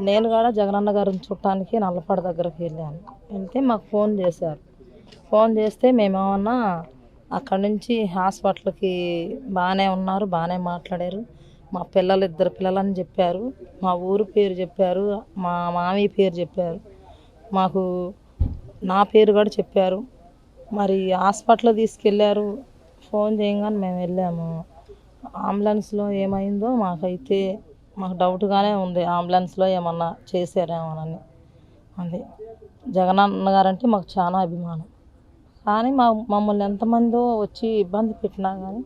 నేను కూడా జగనన్న గారిని చూడటానికి నల్లపాడు దగ్గరికి వెళ్ళాను. వెళ్తే మాకు ఫోన్ చేశారు. ఫోన్ చేస్తే మేమేమన్నా అక్కడి నుంచి హాస్పిటల్కి బాగానే ఉన్నారు, బాగానే మాట్లాడారు. మా పిల్లలు 2 పిల్లలని చెప్పారు, మా ఊరు పేరు చెప్పారు, మా మామయ్య పేరు చెప్పారు, మాకు నా పేరు కూడా చెప్పారు. మరి హాస్పిటల్ తీసుకెళ్ళారు. ఫోన్ చేయగానే మేము వెళ్ళాము. అంబులెన్స్లో ఏమైందో మాకు డౌట్గానే ఉంది. అంబులెన్స్లో ఏమన్నా చేశారేమోనని. అది జగనన్న గారంటే మాకు చాలా అభిమానం. కానీ మమ్మల్ని ఎంతమందో వచ్చి ఇబ్బంది పెట్టినా కానీ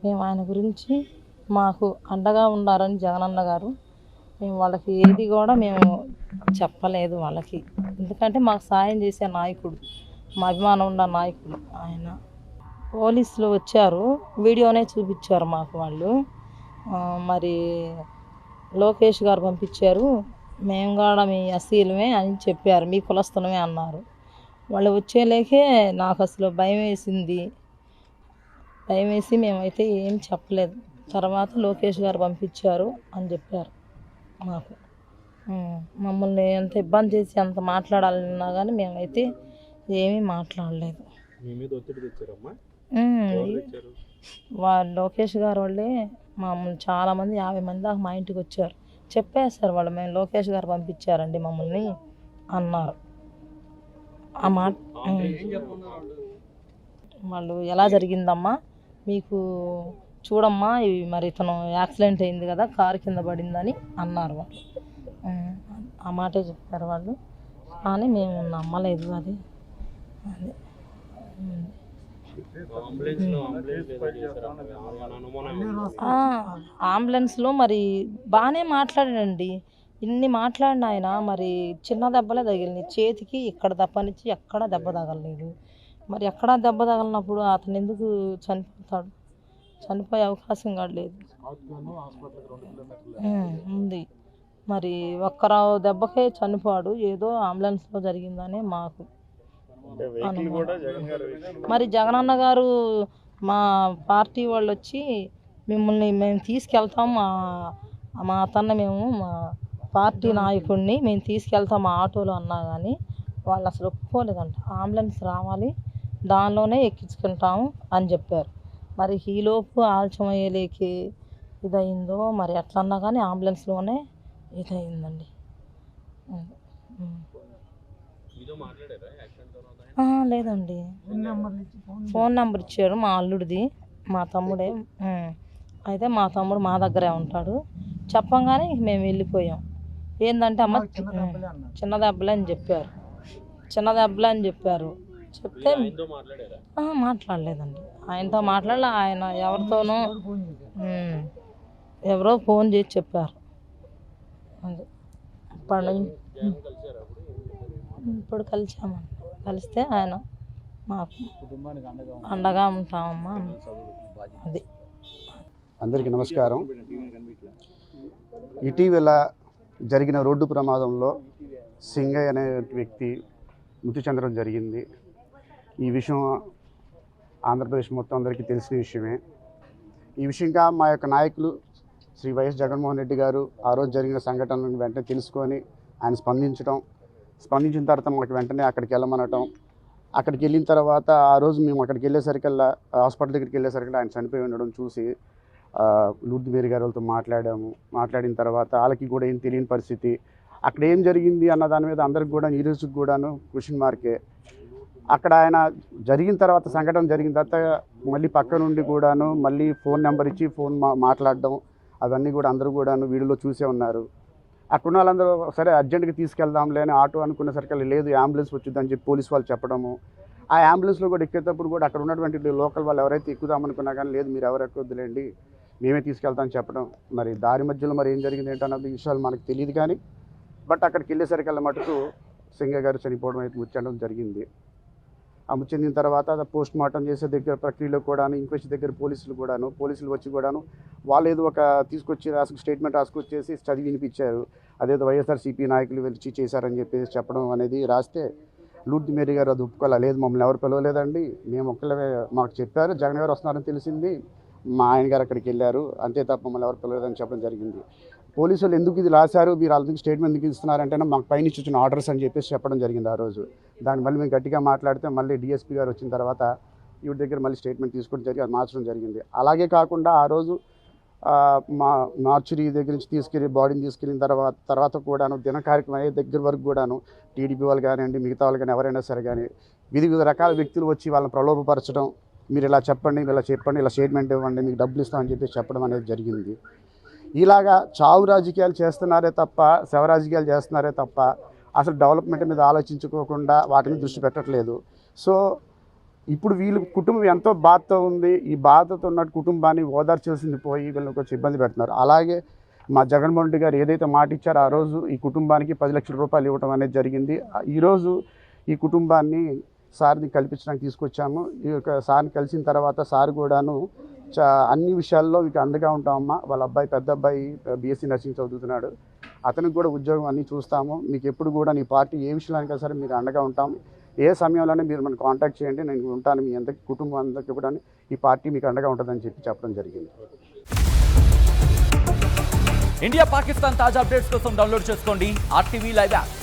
మేము ఆయన గురించి మాకు అండగా ఉన్నారని జగనన్న గారు. మేము వాళ్ళకి ఏది కూడా మేము చెప్పలేదు వాళ్ళకి. ఎందుకంటే మాకు సాయం చేసే నాయకుడు, మా అభిమానం ఉన్న నాయకుడు ఆయన. పోలీసులు వచ్చారు, వీడియోనే చూపించారు మాకు వాళ్ళు. మరి లోకేష్ గారు పంపించారు. మేము కూడా మీ ఎస్సీలమే అని చెప్పారు, మీ కులస్తులమే అన్నారు. వాళ్ళు వచ్చేలేకే నాకు అసలు భయం వేసి మేమైతే ఏం చెప్పలేదు. తర్వాత లోకేష్ గారు పంపించారు అని చెప్పారు మాకు. మమ్మల్ని ఎంత ఇబ్బంది చేసి ఎంత మాట్లాడాలన్నా కానీ మేమైతే ఏమీ మాట్లాడలేదు. లోకేష్ గారు వాళ్ళే మమ్మల్ని చాలామంది 50 మంది దాకా మా ఇంటికి వచ్చారు. చెప్పేశారు వాళ్ళు, మేము లోకేష్ గారు పంపించారండి మమ్మల్ని అన్నారు. ఆ మాట వాళ్ళు ఎలా జరిగిందమ్మా మీకు చూడమ్మా, ఇవి మరి ఇతను యాక్సిడెంట్ అయింది కదా, కారు కింద పడిందని అన్నారు వాళ్ళు. ఆ మాటే చెప్పారు వాళ్ళు. కానీ మేము నమ్మలేదు. అది అంబులెన్స్లో మరి బాగానే మాట్లాడాడండి. ఇన్ని మాట్లాడిన ఆయన మరి చిన్న దెబ్బలే తగిలినాయి చేతికి. ఇక్కడ తప్పనిచ్చి ఎక్కడా దెబ్బ తగలలేదు. మరి ఎక్కడా దెబ్బ తగలినప్పుడు అతను ఎందుకు చనిపోతాడు? చనిపోయే అవకాశం కూడా లేదు ఉంది. మరి ఒక్కరావు దెబ్బకే చనిపోడు, ఏదో అంబులెన్స్లో జరిగిందనే మాకు మరి జగనన్న గారు మా పార్టీ వాళ్ళు వచ్చి మిమ్మల్ని మేము తీసుకెళ్తాం, మా అతన్ని మా పార్టీ నాయకుడిని మేము తీసుకెళ్తాం మా ఆటోలో అన్నా కానీ వాళ్ళు అసలు ఒప్పుకోలేదంట. అంబులెన్స్ రావాలి, దానిలోనే ఎక్కించుకుంటాము అని చెప్పారు. మరి ఈలోపు ఆలస్యం అయ్యేలేకి ఇదయిందో మరి ఎట్లన్నా కానీ అంబులెన్స్లోనే ఇదయిందండి. లేదండి, ఫోన్ నెంబర్ ఇచ్చాడు మా అల్లుడిది, మా తమ్ముడే. అయితే మా తమ్ముడు మా దగ్గరే ఉంటాడు. చెప్పంగానే మేము వెళ్ళిపోయాం. ఏంటంటే అమ్మ చిన్న దెబ్బలే అని చెప్పారు, చెప్తే మాట్లాడలేదండి. ఆయనతో మాట్లాడలే. ఆయన ఎవరితోనో ఎవరో ఫోన్ చేసి చెప్పారు. అది ఇప్పుడు కలిసామండి. కలిస్తే ఆయన మాకు అండగా ఉంటామమ్మా. అది అందరికీ నమస్కారం. ఇటీవల జరిగిన రోడ్డు ప్రమాదంలో సింగయ్య అనే వ్యక్తి మృతి చెందడం జరిగింది. ఈ విషయం ఆంధ్రప్రదేశ్ మొత్తం అందరికీ తెలిసిన విషయమే. ఈ విషయంగా మా యొక్క నాయకులు శ్రీ వైఎస్ జగన్మోహన్ రెడ్డి గారు ఆ రోజు జరిగిన సంఘటనలను వెంటనే తెలుసుకొని ఆయన స్పందించిన తర్వాత మాకు వెంటనే అక్కడికి వెళ్ళమనటం. అక్కడికి వెళ్ళిన తర్వాత ఆ రోజు మేము అక్కడికి వెళ్ళేసరికల్లా హాస్పిటల్ దగ్గరికి వెళ్ళేసరికల్లా ఆయన చనిపోయి ఉండడం చూసి లూర్ది మేరీ గారి వాళ్ళతో మాట్లాడిన తర్వాత వాళ్ళకి కూడా ఏం తెలియని పరిస్థితి. అక్కడ ఏం జరిగింది అన్న దాని మీద అందరికి కూడా ఈ రోజుకి కూడాను క్వశ్చన్ మార్కే. అక్కడ ఆయన జరిగిన తర్వాత సంఘటన జరిగిన తర్వాత మళ్ళీ పక్క నుండి కూడాను మళ్ళీ ఫోన్ నెంబర్ ఇచ్చి మాట్లాడడం అవన్నీ కూడా అందరూ కూడాను వీడియోలో చూసే ఉన్నారు. అక్కడ ఉన్న వాళ్ళందరూ సరే అర్జెంట్గా తీసుకెళ్దాంలే అని ఆటో అనుకునేసరికి లేదు అంబులెన్స్ వచ్చిందని చెప్పి పోలీసు వాళ్ళు చెప్పడము. ఆ అంబులెన్స్లో కూడా ఎక్కేటప్పుడు కూడా అక్కడ ఉన్నటువంటి లోకల్ వాళ్ళు ఎవరైతే ఎక్కుదామనుకున్నా కానీ లేదు మీరు ఎవరు ఎక్కొద్దులేండి మేమే తీసుకెళ్తామని చెప్పడం. మరి దారి మధ్యలో మరి ఏం జరిగింది ఏంటన్నది విషయాలు మనకు తెలియదు. కానీ బట్ అక్కడికి వెళ్ళేసరికల్లా మటుకు సింగయ్య గారు చనిపోవడం అయితే మృతి చెందడం జరిగింది. ఆ మృతి చెందిన తర్వాత పోస్ట్ మార్టం చేసే దగ్గర ప్రక్రియలో కూడాను ఇంక్వెస్ట్ దగ్గర పోలీసులు వచ్చి కూడాను వాళ్ళు ఏదో ఒక తీసుకొచ్చి స్టేట్మెంట్ రాసుకొచ్చేసి చదివి వినిపించారు. అదేదో వైఎస్ఆర్సీపీ నాయకులు వెళ్ళి చేశారని చెప్పేసి చెప్పడం అనేది రాస్తే లూర్ది మేరీ గారు అది ఒప్పుకోలేదు. మమ్మల్ని ఎవరు పిలవలేదండి, మేము ఒక్కళ్ళే మాకు చెప్పారు జగన్ గారు వస్తున్నారని తెలిసింది, మా ఆయన గారు అక్కడికి వెళ్ళారు అంతే తప్ప మమ్మల్ని ఎవరు పిలవలేదని చెప్పడం జరిగింది. పోలీసు వాళ్ళు ఎందుకు ఇది రాశారు, మీరు వాళ్ళకి స్టేట్మెంట్ ఎందుకు ఇస్తున్నారంటే మాకు పైనుంచి వచ్చిన ఆర్డర్స్ అని చెప్పేసి చెప్పడం జరిగింది ఆ రోజు. దాన్ని మళ్ళీ మేము గట్టిగా మాట్లాడితే మళ్ళీ డిఎస్పీ గారు వచ్చిన తర్వాత ఈవిడ దగ్గర మళ్ళీ స్టేట్మెంట్ తీసుకోవడం జరిగి అది మార్చడం జరిగింది. అలాగే కాకుండా ఆ రోజు మా మార్చురీ దగ్గర నుంచి తీసుకెళ్ళి బాడీని తీసుకెళ్ళిన తర్వాత కూడాను దిన కార్యక్రమం అయ్యే దగ్గర వరకు కూడాను టీడీపీ వాళ్ళు కానివ్వండి, మిగతా వాళ్ళు కానీ ఎవరైనా సరే కానీ వివిధ రకాల వ్యక్తులు వచ్చి వాళ్ళని ప్రలోభపరచడం, మీరు ఇలా చెప్పండి, ఇలా స్టేట్మెంట్ ఇవ్వండి, మీకు డబ్బులు ఇస్తామని చెప్పేసి చెప్పడం అనేది జరిగింది. ఇలాగా చావు రాజకీయాలు చేస్తున్నారే తప్ప, శవ రాజకీయాలు చేస్తున్నారే తప్ప అసలు డెవలప్మెంట్ మీద ఆలోచించుకోకుండా వాటి మీద దృష్టి పెట్టట్లేదు. సో ఇప్పుడు వీళ్ళ కుటుంబం ఎంతో బాధతో ఉంది. ఈ బాధతో ఉన్న కుటుంబాన్ని ఓదార్చాల్సింది పోయి వీళ్ళని కొంచెం ఇబ్బంది పెడుతున్నారు. అలాగే మా జగన్మోహన్ రెడ్డి గారు ఏదైతే మాట ఇచ్చారో ఆ రోజు ఈ కుటుంబానికి 10 లక్షల రూపాయలు ఇవ్వడం అనేది జరిగింది. ఈరోజు ఈ కుటుంబాన్ని సార్ని కల్పించడానికి తీసుకొచ్చాము. ఈ యొక్క సార్ని కలిసిన తర్వాత సార్ కూడాను అన్ని విషయాల్లో మీకు అండగా ఉంటామమ్మా. వాళ్ళ అబ్బాయి, పెద్ద అబ్బాయి బీఎస్సీ నర్సింగ్ చదువుతున్నాడు, అతనికి కూడా ఉద్యోగం అన్నీ చూస్తాము. మీకు ఎప్పుడు కూడా నీ పార్టీ ఏ విషయానికైనా సరే మీరు అండగా ఉంటాము. ఏ సమయంలోనే మీరు మనం కాంటాక్ట్ చేయండి, నేను ఉంటాను. మీ అందరికీ కుటుంబం అందరికీ కూడా ఈ పార్టీ మీకు అండగా ఉంటుందని చెప్పడం జరిగింది. ఇండియా పాకిస్తాన్ తాజా అప్డేట్స్ కోసం డౌన్లోడ్ చేసుకోండి RTV లైవ్ యాప్.